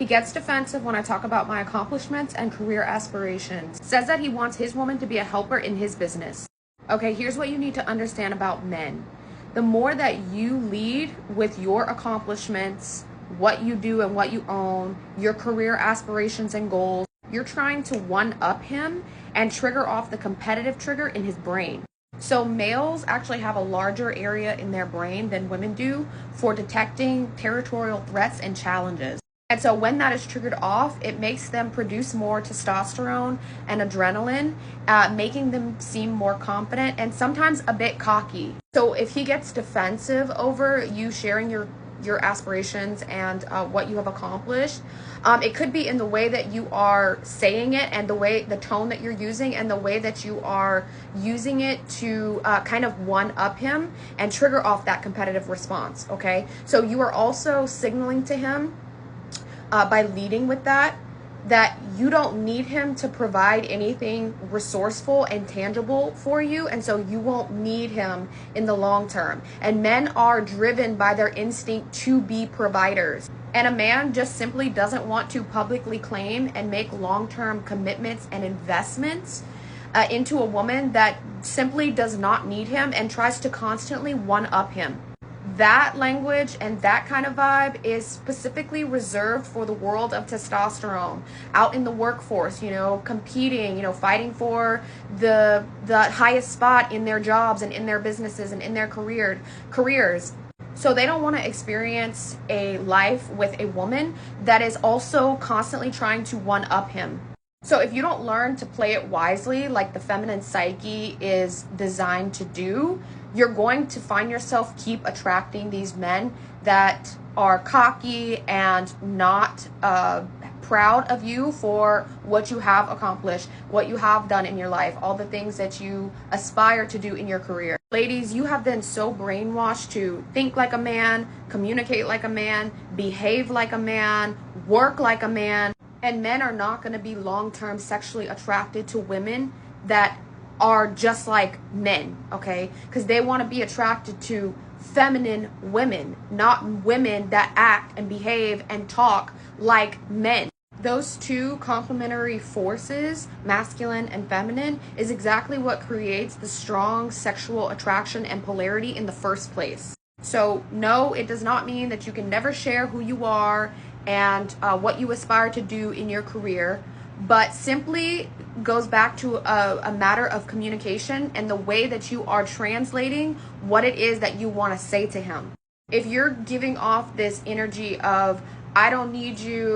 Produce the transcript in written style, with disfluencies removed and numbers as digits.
He gets defensive when I talk about my accomplishments and career aspirations. Says that he wants his woman to be a helper in his business. Okay, here's what you need to understand about men. The more that you lead with your accomplishments, what you do and what you own, your career aspirations and goals, you're trying to one-up him and trigger off the competitive trigger in his brain. So males actually have a larger area in their brain than women do for detecting territorial threats and challenges. And so when that is triggered off, it makes them produce more testosterone and adrenaline, making them seem more confident and sometimes a bit cocky. So if he gets defensive over you sharing your aspirations and what you have accomplished, it could be in the way that you are saying it and the tone that you're using and the way that you are using it to kind of one up him and trigger off that competitive response. Okay, so you are also signaling to him by leading with that you don't need him to provide anything resourceful and tangible for you, and so you won't need him in the long term. And men are driven by their instinct to be providers. And a man just simply doesn't want to publicly claim and make long-term commitments and investments into a woman that simply does not need him and tries to constantly one-up him. That language and that kind of vibe is specifically reserved for the world of testosterone, out in the workforce, competing, fighting for the highest spot in their jobs and in their businesses and in their careers. So they don't want to experience a life with a woman that is also constantly trying to one-up him. So if you don't learn to play it wisely, like the feminine psyche is designed to do, you're going to find yourself keep attracting these men that are cocky and not proud of you for what you have accomplished, what you have done in your life, all the things that you aspire to do in your career. Ladies, you have been so brainwashed to think like a man, communicate like a man, behave like a man, work like a man. And men are not going to be long-term sexually attracted to women that are just like men, okay? Because they want to be attracted to feminine women, not women that act and behave and talk like men. Those two complementary forces, masculine and feminine, is exactly what creates the strong sexual attraction and polarity in the first place. So no, it does not mean that you can never share who you are and what you aspire to do in your career, but simply goes back to a matter of communication and the way that you are translating what it is that you want to say to him. If you're giving off this energy of, I don't need you,